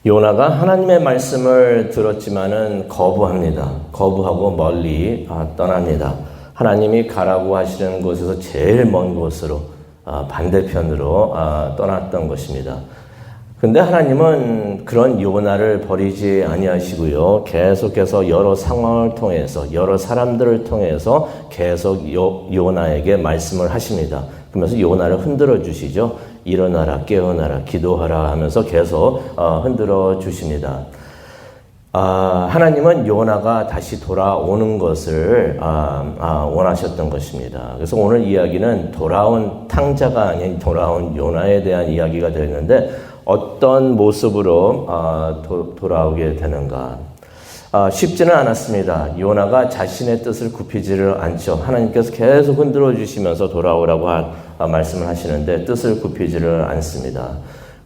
요나가 하나님의 말씀을 들었지만은 거부합니다. 거부하고 멀리 떠납니다. 하나님이 가라고 하시는 곳에서 제일 먼 곳으로 반대편으로 떠났던 것입니다. 근데 하나님은 그런 요나를 버리지 아니하시고요. 계속해서 여러 상황을 통해서 여러 사람들을 통해서 계속 요나에게 말씀을 하십니다. 그러면서 요나를 흔들어 주시죠. 일어나라, 깨어나라, 기도하라 하면서 계속 흔들어 주십니다. 하나님은 요나가 다시 돌아오는 것을 원하셨던 것입니다. 그래서 오늘 이야기는 돌아온 탕자가 아닌 돌아온 요나에 대한 이야기가 되었는데 어떤 모습으로 돌아오게 되는가. 쉽지는 않았습니다. 요나가 자신의 뜻을 굽히지를 않죠. 하나님께서 계속 흔들어 주시면서 돌아오라고 말씀을 하시는데 뜻을 굽히지를 않습니다.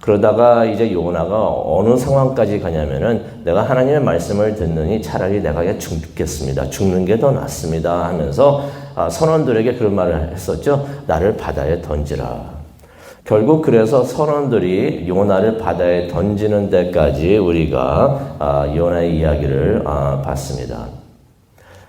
그러다가 이제 요나가 어느 상황까지 가냐면은 내가 하나님의 말씀을 듣느니 차라리 내가 죽겠습니다. 죽는 게 더 낫습니다 하면서 선원들에게 그런 말을 했었죠. 나를 바다에 던지라. 결국 그래서 선원들이 요나를 바다에 던지는 데까지 우리가 요나의 이야기를 봤습니다.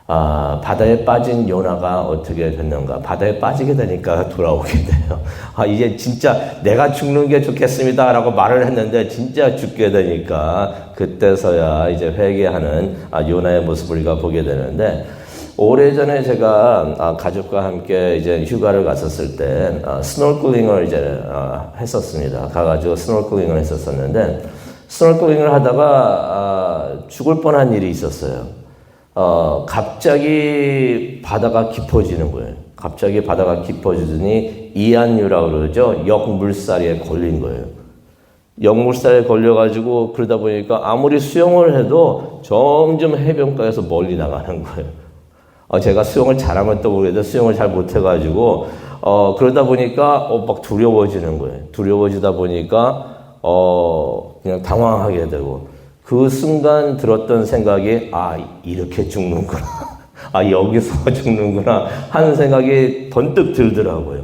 바다에 빠진 요나가 어떻게 됐는가? 바다에 빠지게 되니까 돌아오게 돼요. 이제 진짜 내가 죽는 게 좋겠습니다 라고 말을 했는데 진짜 죽게 되니까 그때서야 이제 회개하는 요나의 모습을 우리가 보게 되는데 오래전에 제가 가족과 함께 이제 휴가를 갔었을 때 스노클링을 이제 했었습니다. 가가지고 스노클링을 했었었는데 스노클링을 하다가 죽을 뻔한 일이 있었어요. 갑자기 바다가 깊어지는 거예요. 갑자기 바다가 깊어지더니 이안류라고 그러죠. 역물살에 걸린 거예요. 역물살에 걸려가지고 그러다 보니까 아무리 수영을 해도 점점 해변가에서 멀리 나가는 거예요. 제가 수영을 잘하면 또 모르겠는데 수영을 잘 못해가지고 그러다 보니까 막 두려워지는 거예요. 두려워지다 보니까 그냥 당황하게 되고 그 순간 들었던 생각이 이렇게 죽는구나. 여기서 죽는구나 하는 생각이 번뜩 들더라고요.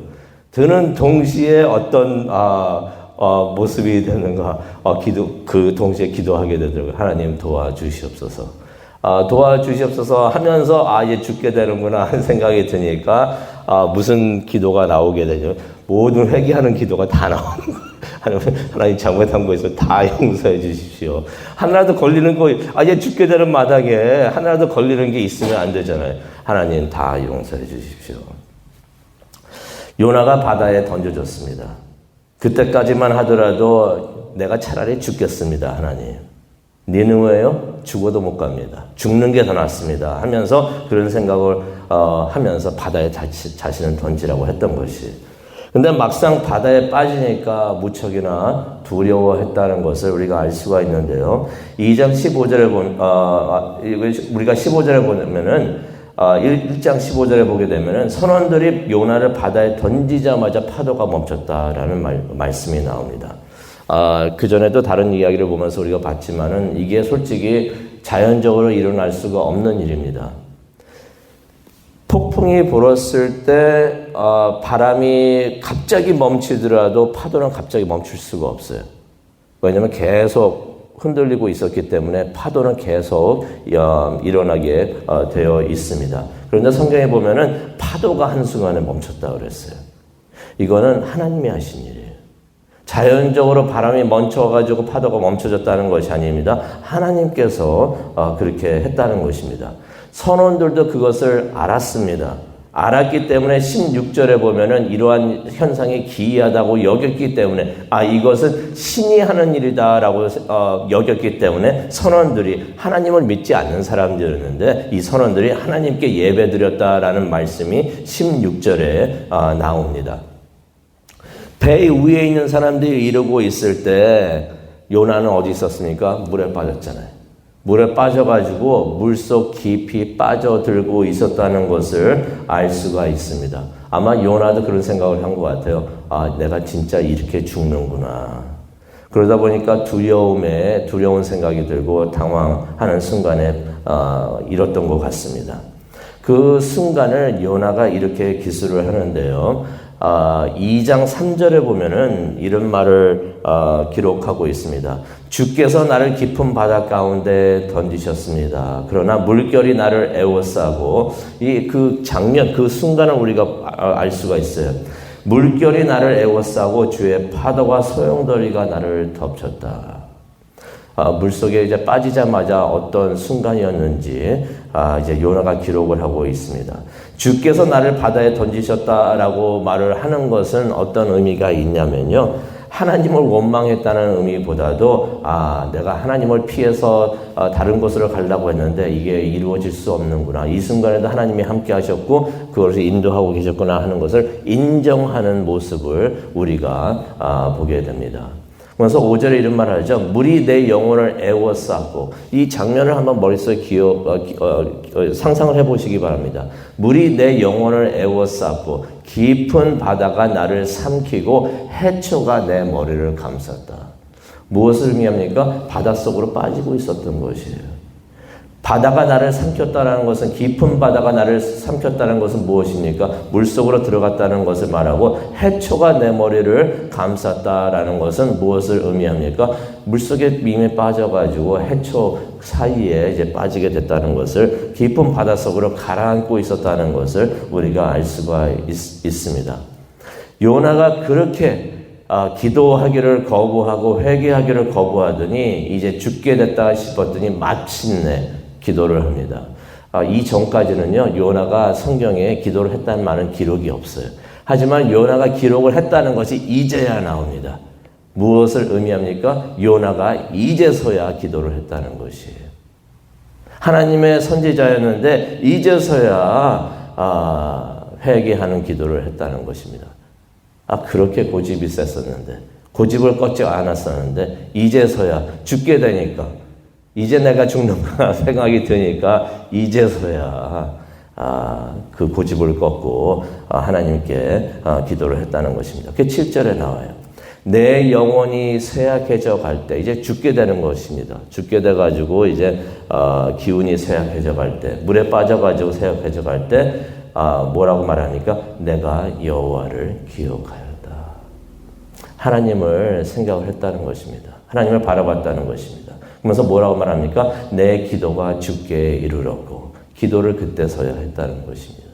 드는 동시에 어떤 모습이 되는가 그 동시에 기도하게 되더라고요. 하나님 도와주시옵소서. 도와주시옵소서 하면서 이제 죽게 되는구나 하는 생각이 드니까 무슨 기도가 나오게 되죠. 모든 회개하는 기도가 다 나오는 거예요. 하나님 잘못한 거 있으면 다 용서해 주십시오. 하나라도 걸리는 거 이제 죽게 되는 마당에 하나라도 걸리는 게 있으면 안 되잖아요. 하나님 다 용서해 주십시오. 요나가 바다에 던져졌습니다. 그때까지만 하더라도 내가 차라리 죽겠습니다. 하나님. 니느웨요? 죽어도 못 갑니다. 죽는 게 더 낫습니다. 하면서 그런 생각을 하면서 바다에 자신을 던지라고 했던 것이. 근데 막상 바다에 빠지니까 무척이나 두려워했다는 것을 우리가 알 수가 있는데요. 2장 15절에 우리가 15절에 보면은 1장 15절에 보게 되면은 선원들이 요나를 바다에 던지자마자 파도가 멈췄다라는 말씀이 나옵니다. 그 전에도 다른 이야기를 보면서 우리가 봤지만은 이게 솔직히 자연적으로 일어날 수가 없는 일입니다. 폭풍이 불었을 때 바람이 갑자기 멈추더라도 파도는 갑자기 멈출 수가 없어요. 왜냐하면 계속 흔들리고 있었기 때문에 파도는 계속 일어나게 되어 있습니다. 그런데 성경에 보면은 파도가 한순간에 멈췄다 그랬어요. 이거는 하나님이 하신 일이에요. 자연적으로 바람이 멈춰가지고 파도가 멈춰졌다는 것이 아닙니다. 하나님께서 그렇게 했다는 것입니다. 선원들도 그것을 알았습니다. 알았기 때문에 16절에 보면은 이러한 현상이 기이하다고 여겼기 때문에 이것은 신이 하는 일이다라고 여겼기 때문에 선원들이 하나님을 믿지 않는 사람들이었는데 이 선원들이 하나님께 예배드렸다라는 말씀이 16절에 나옵니다. 배 위에 있는 사람들이 이러고 있을 때 요나는 어디 있었습니까? 물에 빠졌잖아요. 물에 빠져가지고 물속 깊이 빠져들고 있었다는 것을 알 수가 있습니다. 아마 요나도 그런 생각을 한 것 같아요. 내가 진짜 이렇게 죽는구나. 그러다 보니까 두려운 생각이 들고 당황하는 순간에 잃었던 것 같습니다. 그 순간을 요나가 이렇게 기술을 하는데요. 2장 3절에 보면은 이런 말을 기록하고 있습니다. 주께서 나를 깊은 바다 가운데 던지셨습니다. 그러나 물결이 나를 에워싸고 그 장면, 그 순간을 우리가 알 수가 있어요. 물결이 나를 에워싸고 주의 파도와 소용돌이가 나를 덮쳤다. 물속에 이제 빠지자마자 어떤 순간이었는지 이제 요나가 기록을 하고 있습니다. 주께서 나를 바다에 던지셨다라고 말을 하는 것은 어떤 의미가 있냐면요. 하나님을 원망했다는 의미보다도 내가 하나님을 피해서 다른 곳으로 가려고 했는데 이게 이루어질 수 없는구나. 이 순간에도 하나님이 함께 하셨고 그것을 인도하고 계셨구나 하는 것을 인정하는 모습을 우리가 보게 됩니다. 그래서 5절에 이런 말을 하죠. 물이 내 영혼을 에워쌌고, 이 장면을 한번 머릿속에 상상을 해보시기 바랍니다. 물이 내 영혼을 에워쌌고 깊은 바다가 나를 삼키고 해초가 내 머리를 감쌌다. 무엇을 의미합니까? 바닷속으로 빠지고 있었던 것이에요. 바다가 나를 삼켰다는 것은, 깊은 바다가 나를 삼켰다는 것은 무엇입니까? 물속으로 들어갔다는 것을 말하고, 해초가 내 머리를 감쌌다라는 것은 무엇을 의미합니까? 물속에 이미 빠져가지고 해초 사이에 이제 빠지게 됐다는 것을, 깊은 바닷속으로 가라앉고 있었다는 것을 우리가 알 수가 있습니다. 요나가 그렇게 기도하기를 거부하고 회개하기를 거부하더니 이제 죽게 됐다 싶었더니 마침내 기도를 합니다. 이 전까지는요, 요나가 성경에 기도를 했다는 말은 기록이 없어요. 하지만 요나가 기록을 했다는 것이 이제야 나옵니다. 무엇을 의미합니까? 요나가 이제서야 기도를 했다는 것이에요. 하나님의 선지자였는데 이제서야 회개하는 기도를 했다는 것입니다. 그렇게 고집이 셌었는데, 고집을 꺾지 않았었는데 이제서야 죽게 되니까, 이제 내가 죽는구나 생각이 드니까 이제서야 그 고집을 꺾고 하나님께 기도를 했다는 것입니다. 그게 7절에 나와요. 내 영혼이 쇠약해져 갈 때, 이제 죽게 되는 것입니다. 죽게 돼가지고 이제 기운이 쇠약해져 갈 때, 물에 빠져가지고 쇠약해져 갈 때 뭐라고 말하니까 내가 여호와를 기억하였다. 하나님을 생각을 했다는 것입니다. 하나님을 바라봤다는 것입니다. 그러면서 뭐라고 말합니까? 내 기도가 주께 이르렀고, 기도를 그때서야 했다는 것입니다.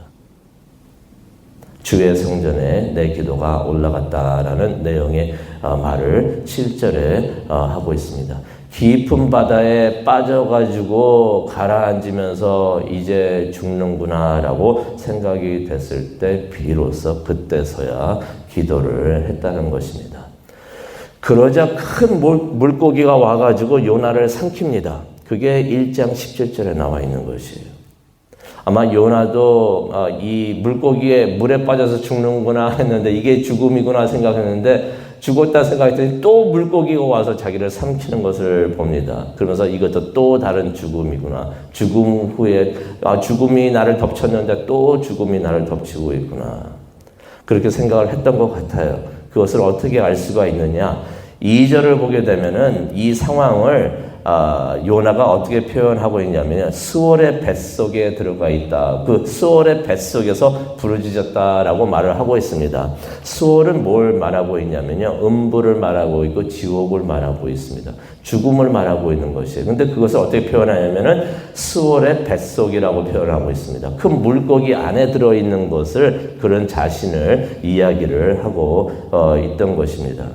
주의 성전에 내 기도가 올라갔다라는 내용의 말을 7절에 하고 있습니다. 깊은 바다에 빠져가지고 가라앉으면서 이제 죽는구나라고 생각이 됐을 때 비로소 그때서야 기도를 했다는 것입니다. 그러자 큰 물고기가 와가지고 요나를 삼킵니다. 그게 1장 17절에 나와 있는 것이에요. 아마 요나도 이 물고기에 물에 빠져서 죽는구나 했는데 이게 죽음이구나 생각했는데 죽었다 생각했더니 또 물고기가 와서 자기를 삼키는 것을 봅니다. 그러면서 이것도 또 다른 죽음이구나. 죽음 후에 죽음이 나를 덮쳤는데 또 죽음이 나를 덮치고 있구나. 그렇게 생각을 했던 것 같아요. 그것을 어떻게 알 수가 있느냐? 2절을 보게 되면은 이 상황을 요나가 어떻게 표현하고 있냐면요. 수월의 뱃속에 들어가 있다. 그 수월의 뱃속에서 부르짖었다라고 말을 하고 있습니다. 수월은 뭘 말하고 있냐면요. 음부를 말하고 있고 지옥을 말하고 있습니다. 죽음을 말하고 있는 것이에요. 근데 그것을 어떻게 표현하냐면은 수월의 뱃속이라고 표현하고 있습니다. 큰 물고기 안에 들어있는 것을, 그런 자신을 이야기를 하고 있던 것입니다.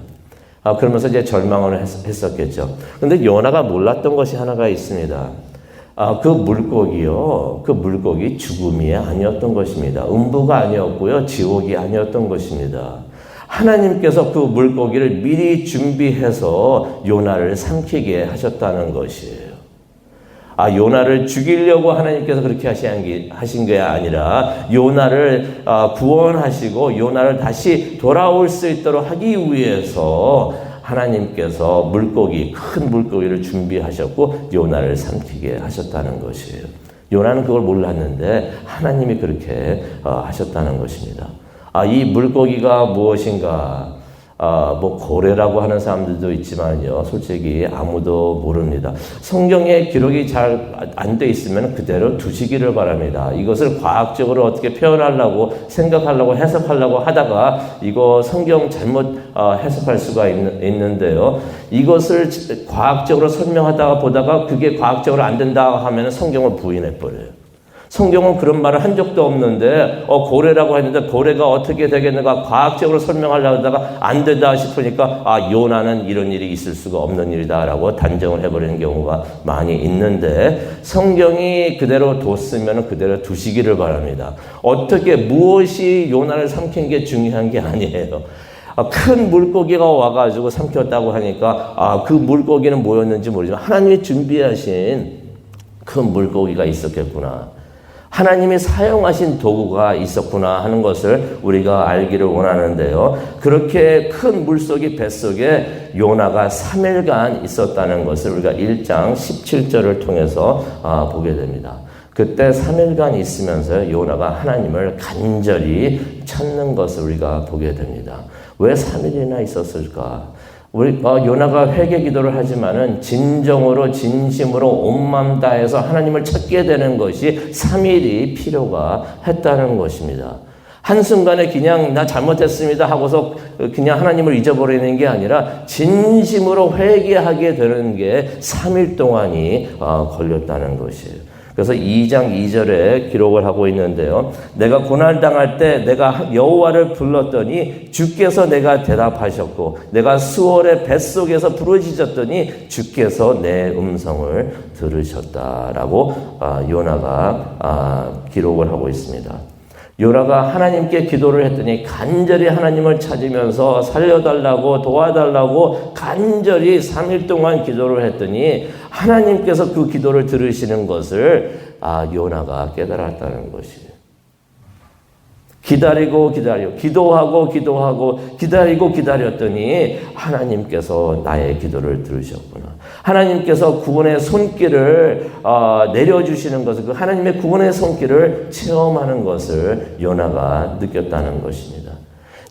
그러면서 이제 절망을 했었겠죠. 근데 요나가 몰랐던 것이 하나가 있습니다. 그 물고기 죽음이 아니었던 것입니다. 음부가 아니었고요. 지옥이 아니었던 것입니다. 하나님께서 그 물고기를 미리 준비해서 요나를 삼키게 하셨다는 것이에요. 요나를 죽이려고 하나님께서 그렇게 하신 게 아니라 요나를 구원하시고 요나를 다시 돌아올 수 있도록 하기 위해서 하나님께서 큰 물고기를 준비하셨고 요나를 삼키게 하셨다는 것이에요. 요나는 그걸 몰랐는데 하나님이 그렇게 하셨다는 것입니다. 이 물고기가 무엇인가? 뭐 고래라고 하는 사람들도 있지만요. 솔직히 아무도 모릅니다. 성경에 기록이 잘 안 돼 있으면 그대로 두시기를 바랍니다. 이것을 과학적으로 어떻게 표현하려고 생각하려고 해석하려고 하다가 이거 성경 잘못 해석할 수가 있는데요. 이것을 과학적으로 설명하다가 보다가 그게 과학적으로 안 된다 하면 성경을 부인해 버려요. 성경은 그런 말을 한 적도 없는데 고래라고 했는데 고래가 어떻게 되겠는가 과학적으로 설명하려고 하다가 안 된다 싶으니까 요나는 이런 일이 있을 수가 없는 일이다라고 단정을 해버리는 경우가 많이 있는데 성경이 그대로 뒀으면 그대로 두시기를 바랍니다. 어떻게 무엇이 요나를 삼킨 게 중요한 게 아니에요. 큰 물고기가 와가지고 삼켰다고 하니까 그 물고기는 뭐였는지 모르지만 하나님이 준비하신 큰 물고기가 있었겠구나. 하나님이 사용하신 도구가 있었구나 하는 것을 우리가 알기를 원하는데요. 그렇게 큰 물속의 뱃속에 요나가 3일간 있었다는 것을 우리가 1장 17절을 통해서 보게 됩니다. 그때 3일간 있으면서 요나가 하나님을 간절히 찾는 것을 우리가 보게 됩니다. 왜 3일이나 있었을까? 요나가 회개 기도를 하지만은 진정으로 진심으로 온 마음 다해서 하나님을 찾게 되는 것이 3일이 필요가 했다는 것입니다. 한순간에 그냥 나 잘못했습니다 하고서 그냥 하나님을 잊어버리는 게 아니라 진심으로 회개하게 되는 게 3일 동안이 걸렸다는 것이에요. 그래서 2장 2절에 기록을 하고 있는데요. 내가 고난당할 때 내가 여호와를 불렀더니 주께서 내가 대답하셨고 내가 수월의 뱃속에서 부르짖었더니 주께서 내 음성을 들으셨다라고 요나가 기록을 하고 있습니다. 요나가 하나님께 기도를 했더니 간절히 하나님을 찾으면서 살려달라고 도와달라고 간절히 3일 동안 기도를 했더니 하나님께서 그 기도를 들으시는 것을 요나가 깨달았다는 것이에요. 기다리고 기도하고 기다리고 기다렸더니 하나님께서 나의 기도를 들으셨구나. 하나님께서 구원의 손길을 내려주시는 것을 그 하나님의 구원의 손길을 체험하는 것을 요나가 느꼈다는 것입니다.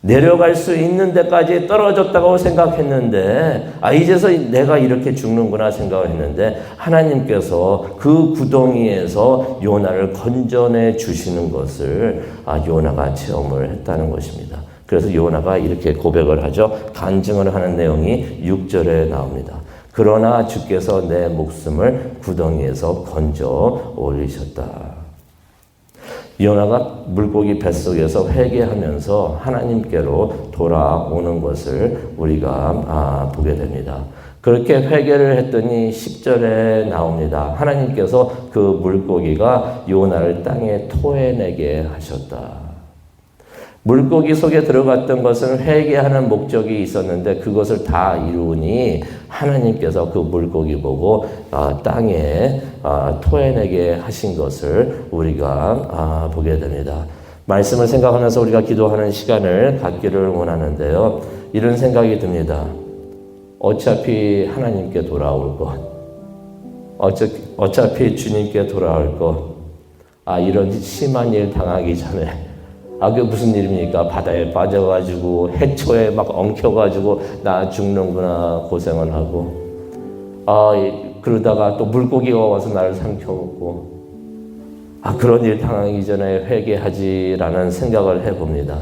내려갈 수 있는 데까지 떨어졌다고 생각했는데 이제서 내가 이렇게 죽는구나 생각을 했는데 하나님께서 그 구덩이에서 요나를 건져내 주시는 것을 요나가 체험을 했다는 것입니다. 그래서 요나가 이렇게 고백을 하죠. 간증을 하는 내용이 6절에 나옵니다. 그러나 주께서 내 목숨을 구덩이에서 건져 올리셨다. 요나가 물고기 뱃속에서 회개하면서 하나님께로 돌아오는 것을 우리가 보게 됩니다. 그렇게 회개를 했더니 10절에 나옵니다. 하나님께서 그 물고기가 요나를 땅에 토해내게 하셨다. 물고기 속에 들어갔던 것은 회개하는 목적이 있었는데 그것을 다 이루니 하나님께서 그 물고기 보고 땅에 토해내게 하신 것을 우리가 보게 됩니다. 말씀을 생각하면서 우리가 기도하는 시간을 갖기를 원하는데요. 이런 생각이 듭니다. 어차피 하나님께 돌아올 것. 어차피 주님께 돌아올 것. 이런 심한 일 당하기 전에 그게 무슨 일입니까? 바다에 빠져가지고 해초에 막 엉켜가지고 나 죽는구나 고생을 하고 그러다가 또 물고기가 와서 나를 삼켜먹고 그런 일 당하기 전에 회개하지라는 생각을 해봅니다.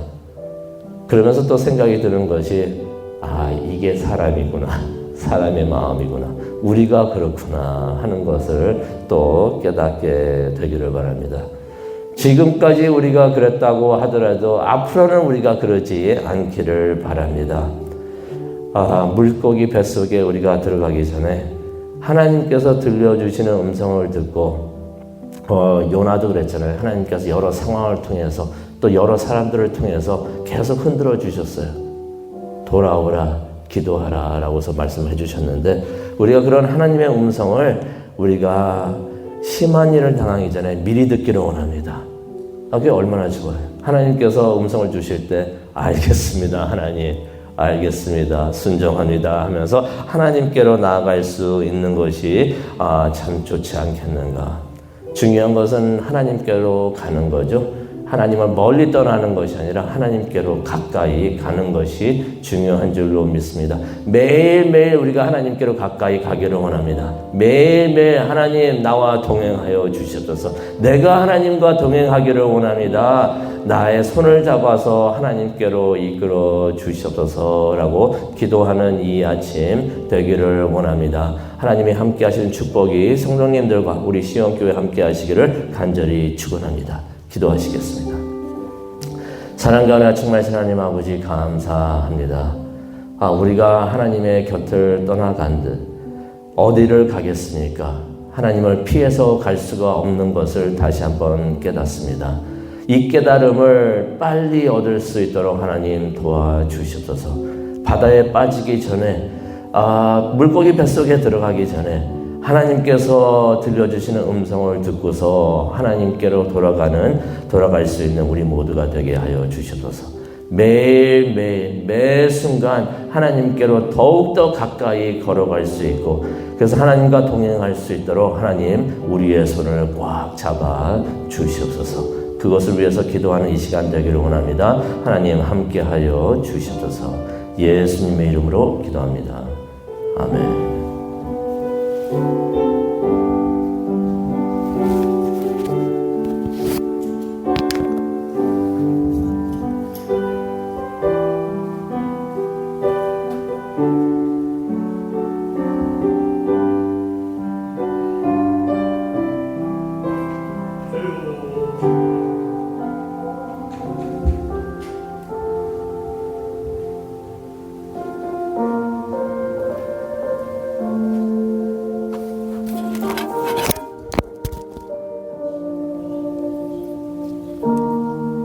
그러면서 또 생각이 드는 것이 이게 사람이구나. 사람의 마음이구나. 우리가 그렇구나 하는 것을 또 깨닫게 되기를 바랍니다. 지금까지 우리가 그랬다고 하더라도 앞으로는 우리가 그러지 않기를 바랍니다. 물고기 뱃속에 우리가 들어가기 전에 하나님께서 들려주시는 음성을 듣고 요나도 그랬잖아요. 하나님께서 여러 상황을 통해서 또 여러 사람들을 통해서 계속 흔들어 주셨어요. 돌아오라, 기도하라 라고서 말씀해 주셨는데 우리가 그런 하나님의 음성을 우리가 심한 일을 당하기 전에 미리 듣기를 원합니다. 그게 얼마나 좋아요. 하나님께서 음성을 주실 때 알겠습니다. 하나님 알겠습니다. 순종합니다 하면서 하나님께로 나아갈 수 있는 것이 참 좋지 않겠는가. 중요한 것은 하나님께로 가는 거죠. 하나님을 멀리 떠나는 것이 아니라 하나님께로 가까이 가는 것이 중요한 줄로 믿습니다. 매일매일 우리가 하나님께로 가까이 가기를 원합니다. 매일매일 하나님 나와 동행하여 주시옵소서. 내가 하나님과 동행하기를 원합니다. 나의 손을 잡아서 하나님께로 이끌어 주시옵소서라고 기도하는 이 아침 되기를 원합니다. 하나님이 함께 하시는 축복이 성도님들과 우리 시온교회 함께 하시기를 간절히 축원합니다. 기도하시겠습니다. 사랑과 은혜가 충만하신 하나님 아버지 감사합니다. 우리가 하나님의 곁을 떠나간 듯 어디를 가겠습니까? 하나님을 피해서 갈 수가 없는 것을 다시 한번 깨닫습니다. 이 깨달음을 빨리 얻을 수 있도록 하나님 도와주시옵소서. 바다에 빠지기 전에 물고기 뱃속에 들어가기 전에 하나님께서 들려주시는 음성을 듣고서 하나님께로 돌아갈 수 있는 우리 모두가 되게 하여 주시옵소서. 매일매일 매 순간 하나님께로 더욱더 가까이 걸어갈 수 있고 그래서 하나님과 동행할 수 있도록 하나님 우리의 손을 꽉 잡아 주시옵소서. 그것을 위해서 기도하는 이 시간 되기를 원합니다. 하나님 함께하여 주시옵소서. 예수님의 이름으로 기도합니다. 아멘.